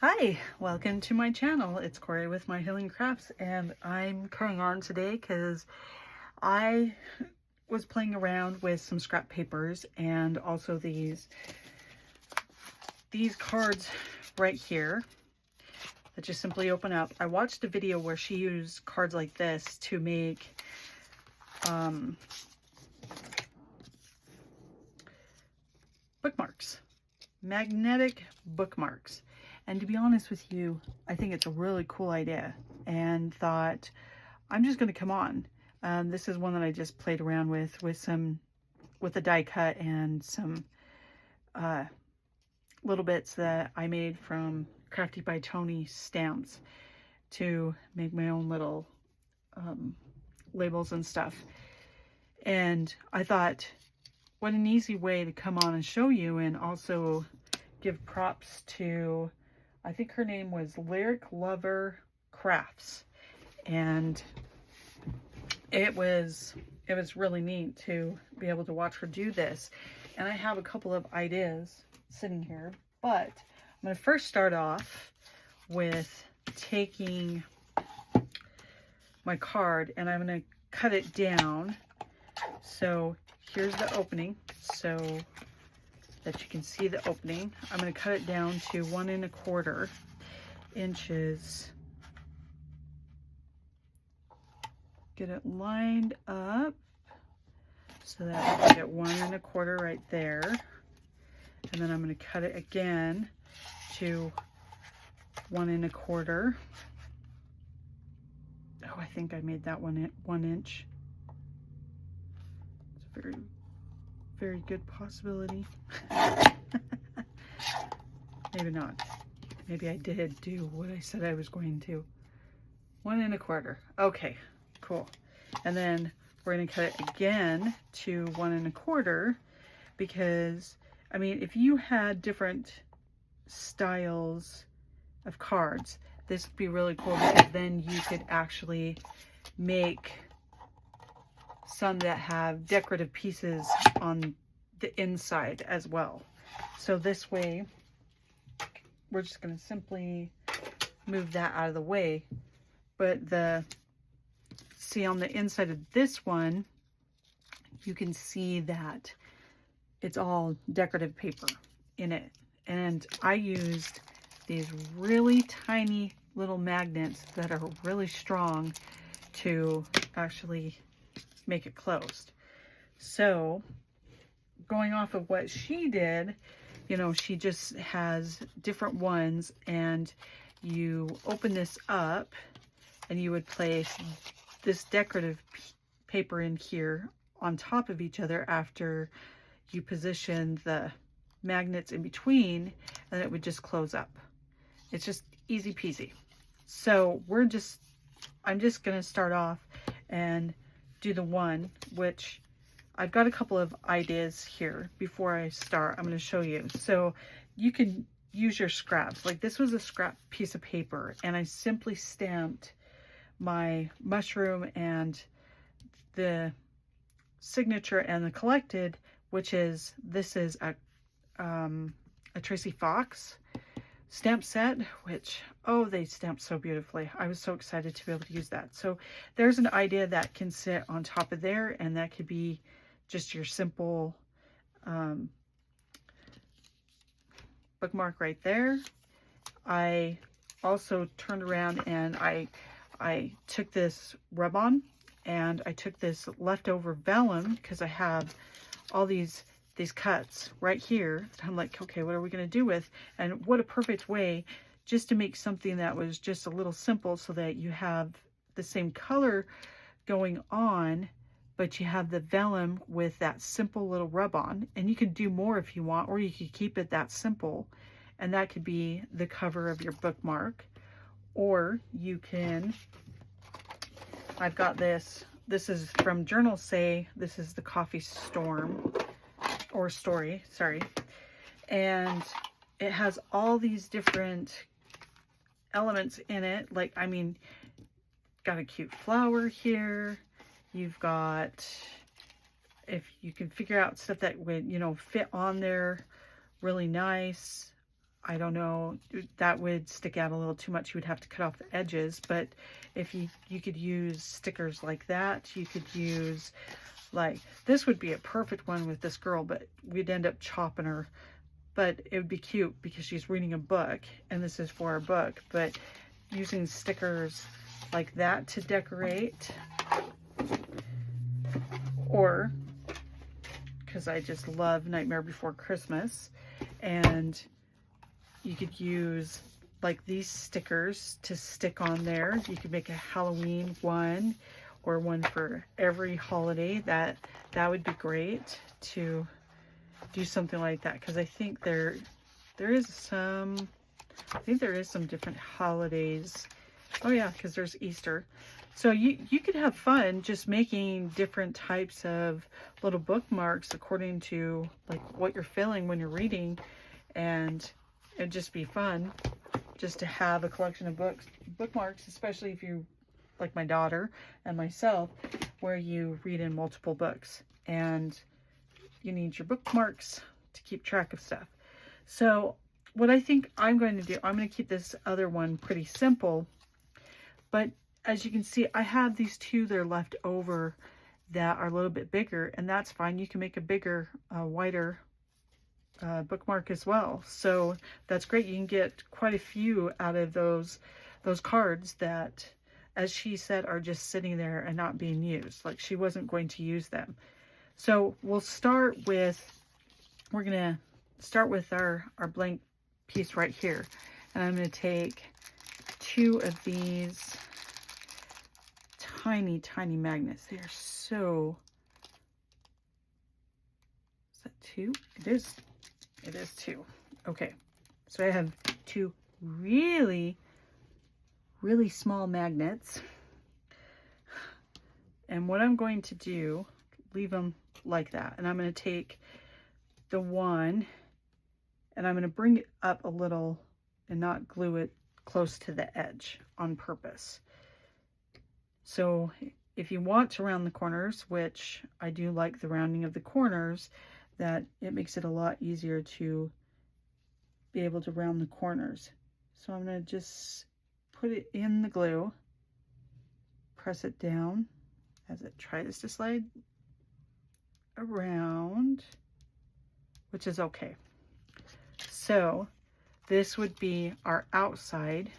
Hi, welcome to my channel. It's Corey with My Healing Crafts, and I'm coming on today because I was playing around with some scrap papers and also these cards right here that just simply open up. I watched a video where she used cards like this to make bookmarks, magnetic bookmarks. And to be honest with you, I think it's a really cool idea, and thought I'm just going to come on. This is one that I just played around with a die cut and some little bits that I made from Crafty by Toni stamps to make my own little labels and stuff. And I thought, what an easy way to come on and show you, and also give props to, I think her name was Lyric Lover Crafts, and it was really neat to be able to watch her do this. And I have a couple of ideas sitting here, but I'm going to first start off with taking my card and I'm going to cut it down. So here's the opening, so that you can see the opening. I'm going to cut it down to 1 1/4 inches. Get it lined up so that I get 1 1/4 right there. And then I'm going to cut it again to 1 1/4. Oh, I think I made that 1 inch. It's a very, very good possibility. Maybe not. Maybe I did do what I said I was going to. 1 1/4. Okay, cool. And then we're going to cut it again to 1 1/4, because I mean, if you had different styles of cards, this would be really cool, because then you could actually make some that have decorative pieces on the inside as well. So this way, we're just going to simply move that out of the way. But see on the inside of this one, you can see that it's all decorative paper in it. And I used these really tiny little magnets that are really strong to actually make it closed. So going off of what she did, you know, she just has different ones, and you open this up and you would place this decorative paper in here on top of each other after you position the magnets in between, and it would just close up. It's just easy peasy. So I'm just going to start off and do the one, which I've got a couple of ideas here. Before I start, I'm going to show you. So you can use your scraps. Like, this was a scrap piece of paper, and I simply stamped my mushroom and the signature and the collected, which is, this is a Tracie Fox stamp set, which, oh, they stamped so beautifully. I was so excited to be able to use that. So there's an idea that can sit on top of there, and that could be just your simple bookmark right there. I also turned around and I took this rub-on, and I took this leftover vellum, because I have all these cuts right here. I'm like, okay, what are we going to do with? And what a perfect way just to make something that was just a little simple, so that you have the same color going on, but you have the vellum with that simple little rub-on. And you can do more if you want, or you could keep it that simple, and that could be the cover of your bookmark. Or you can, I've got this is from Journal Say, this is the Coffee Storm, or Story, sorry. And it has all these different elements in it. Like, I mean, got a cute flower here. You've got, if you can figure out stuff that would, you know, fit on there really nice. I don't know, that would stick out a little too much. You would have to cut off the edges, but if you could use stickers like that. You could use, like, this would be a perfect one with this girl, but we'd end up chopping her. But it would be cute because she's reading a book, and this is for our book. But using stickers like that to decorate, or because I just love Nightmare Before Christmas, and you could use like these stickers to stick on there. You could make a Halloween one or one for every holiday. That would be great to do something like that, because I think there is some, I think there is some different holidays. Oh yeah, because there's Easter. So you could have fun just making different types of little bookmarks according to like what you're feeling when you're reading, and it'd just be fun just to have a collection of bookmarks, especially if you, like my daughter and myself, where you read in multiple books and you need your bookmarks to keep track of stuff. So what I think I'm going to do, I'm going to keep this other one pretty simple, but as you can see, I have these two that are left over that are a little bit bigger, and that's fine. You can make a bigger, wider bookmark as well. So that's great. You can get quite a few out of those cards that, as she said, are just sitting there and not being used. Like, she wasn't going to use them. So we'll start with, we're going to start with our blank piece right here. And I'm going to take 2 of these tiny, tiny magnets. They are so, is that 2? It is. It is 2. Okay. So I have 2 really, really small magnets. And what I'm going to do, leave them like that. And I'm going to take the one and I'm going to bring it up a little and not glue it close to the edge on purpose. So if you want to round the corners, which I do like the rounding of the corners, that it makes it a lot easier to be able to round the corners. So I'm going to just put it in the glue, press it down as it tries to slide around, which is okay. So this would be our outside,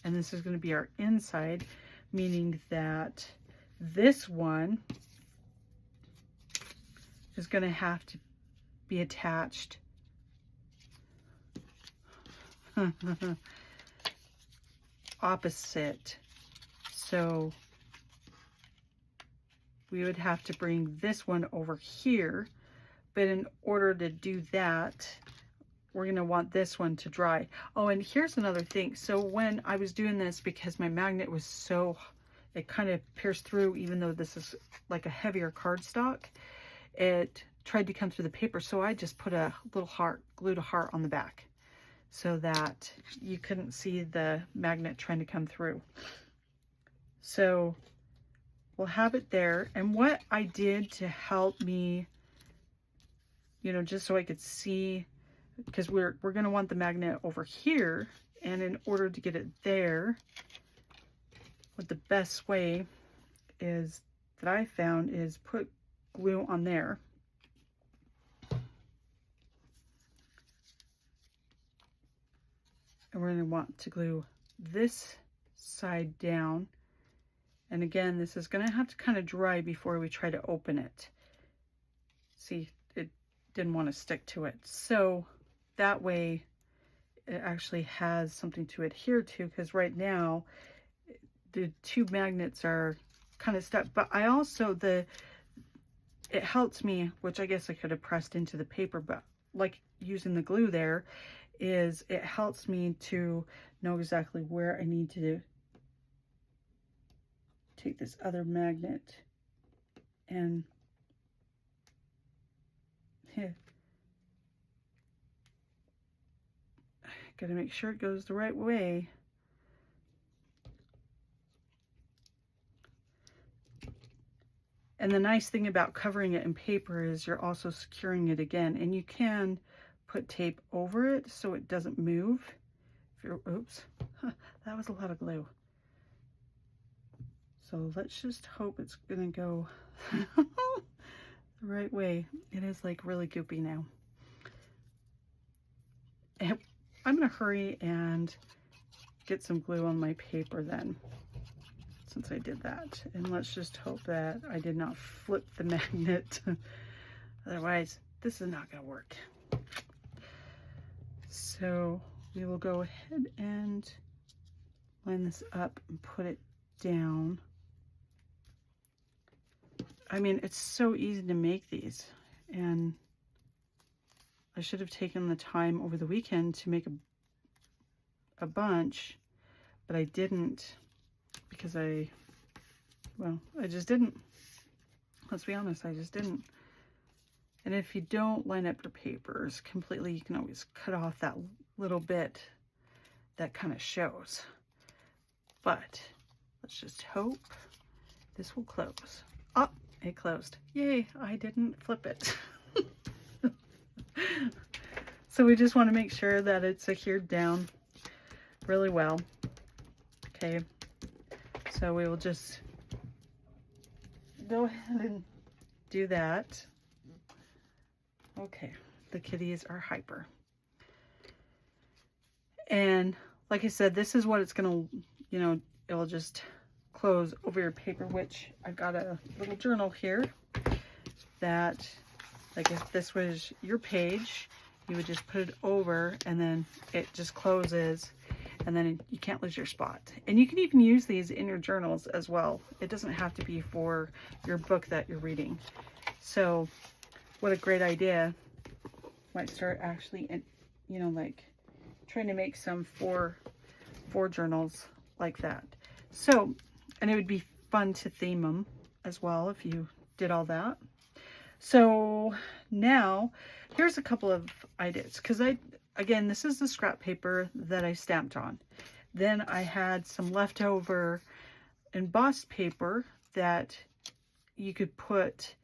and this is going to be our inside, meaning that this one is going to have to be attached opposite. So we would have to bring this one over here, but in order to do that, we're going to want this one to dry. Oh, and here's another thing. So when I was doing this, because my magnet was so, it kind of pierced through, even though this is like a heavier cardstock, it tried to come through the paper. So I just put a little heart, glued a heart on the back so that you couldn't see the magnet trying to come through. So we'll have it there. And what I did to help me, you know, just so I could see, because we're going to want the magnet over here, and in order to get it there, what the best way is that I found is put glue on there. And we're going to want to glue this side down. And again, this is going to have to kind of dry before we try to open it. See, it didn't want to stick to it. So that way it actually has something to adhere to, because right now the 2 magnets are kind of stuck. But I also, it helps me, which I guess I could have pressed into the paper, but like using the glue there, is it helps me to know exactly where I need to take this other magnet and gotta make sure it goes the right way. And the nice thing about covering it in paper is you're also securing it again, and you can put tape over it so it doesn't move. If you're, oops, that was a lot of glue. So let's just hope it's gonna go the right way. It is like really goopy now. And I'm gonna hurry and get some glue on my paper then, since I did that. And let's just hope that I did not flip the magnet. Otherwise, this is not gonna work. So we will go ahead and line this up and put it down. I mean, it's so easy to make these, and I should have taken the time over the weekend to make a bunch, but I didn't because I just didn't. Let's be honest, I just didn't. And if you don't line up your papers completely, you can always cut off that little bit that kind of shows. But let's just hope this will close. Oh, it closed. Yay, I didn't flip it. So we just want to make sure that it's adhered down really well. Okay, so we will just go ahead and do that. Okay, the kitties are hyper. And like I said, this is what it's gonna, you know, it'll just close over your paper, which I've got a little journal here that, like, if this was your page, you would just put it over and then it just closes, and then you can't lose your spot. And you can even use these in your journals as well. It doesn't have to be for your book that you're reading. So what a great idea. Might start actually, in, you know, like trying to make some for journals like that. So, and it would be fun to theme them as well if you did all that. So now here's a couple of ideas, because again, this is the scrap paper that I stamped on. Then I had some leftover embossed paper that you could put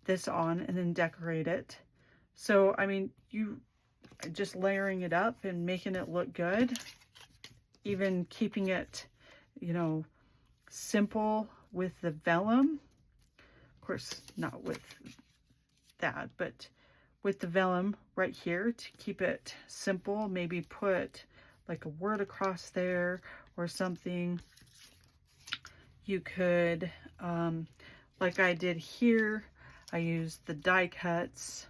this on and then decorate it. So, I mean, you just layering it up and making it look good, even keeping it, you know, simple with the vellum. Of course, not with that, but with the vellum right here to keep it simple. Maybe put like a word across there or something. You could, like I did here, I used the die cuts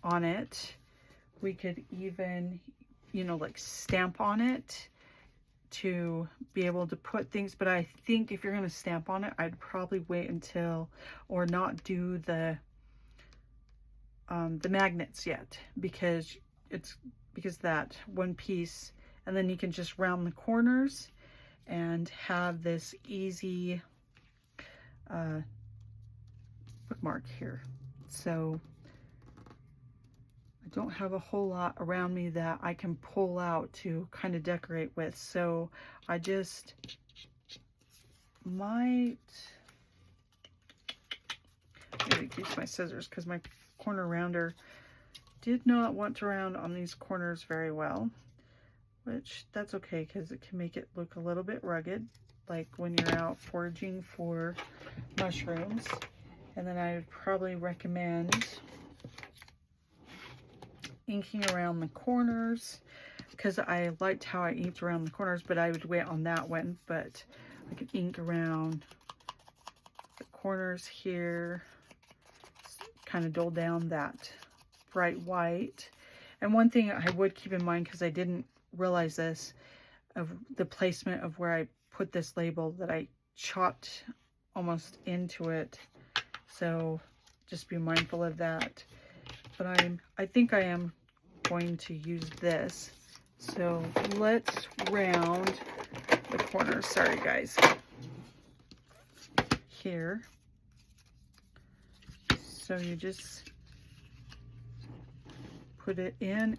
on it. We could even, you know, like stamp on it to be able to put things. But I think if you're going to stamp on it, I'd probably wait until, or not do the magnets yet, because that one piece, and then you can just round the corners and have this easy bookmark here. So I don't have a whole lot around me that I can pull out to kind of decorate with, so I just might maybe use my scissors, because my corner rounder did not want to round on these corners very well, which that's okay, because it can make it look a little bit rugged, like when you're out foraging for mushrooms. And then I would probably recommend inking around the corners, because I liked how I inked around the corners, but I would wait on that one. But I could ink around the corners here, kind of dull down that bright white. And one thing I would keep in mind, because I didn't realize this, of the placement of where I put this label, that I chopped almost into it. So just be mindful of that. But I think I am going to use this. So let's round the corners. Sorry guys. Here. So you just put it in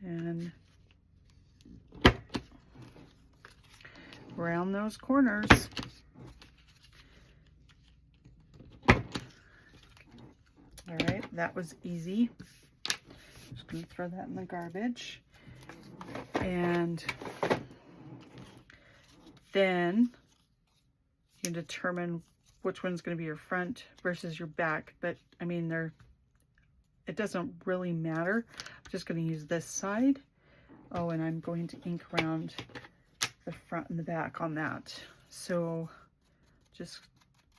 and round those corners. All right, that was easy. Just gonna throw that in the garbage. And then you can determine which one's going to be your front versus your back. But I mean, it doesn't really matter. I'm just going to use this side. Oh, and I'm going to ink around the front and the back on that. So just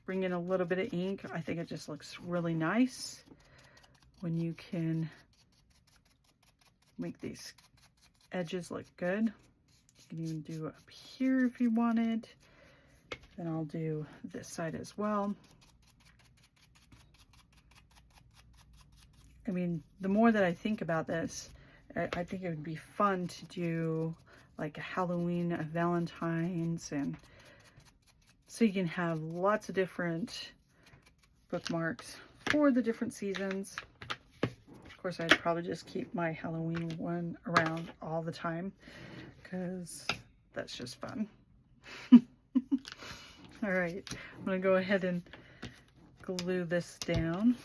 bring in a little bit of ink. I think it just looks really nice when you can make these edges look good. You can even do up here if you wanted. Then I'll do this side as well. I mean, the more that I think about this, I think it would be fun to do like a Halloween, a Valentine's, and so you can have lots of different bookmarks for the different seasons. Of course, I'd probably just keep my Halloween one around all the time because that's just fun. All right, I'm gonna go ahead and glue this down.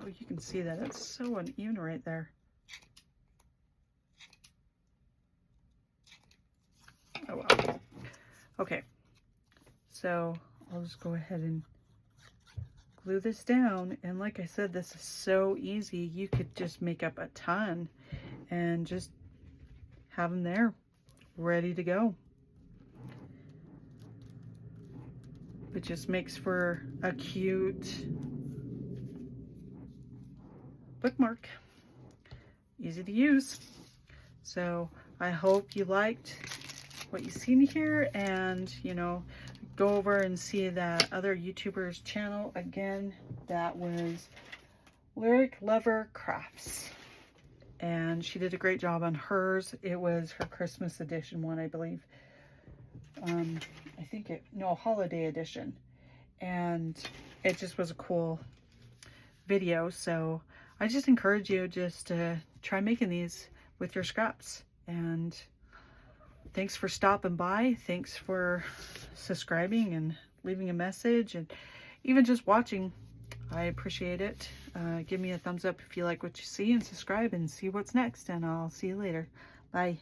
Oh, you can see that it's so uneven right there. Oh well. Okay, so I'll just go ahead and glue this down, and like I said, this is so easy. You could just make up a ton and just have them there ready to go. It just makes for a cute bookmark, easy to use. So I hope you liked what you've seen here, and you know, go over and see that other YouTuber's channel again. That was Lyric Lover Crafts, and she did a great job on hers. It was her Christmas edition one, I believe. I think holiday edition, and it just was a cool video. So I just encourage you just to try making these with your scraps. And thanks for stopping by. Thanks for subscribing and leaving a message, and even just watching. I appreciate it. Give me a thumbs up if you like what you see, and subscribe and see what's next, and I'll see you later. Bye.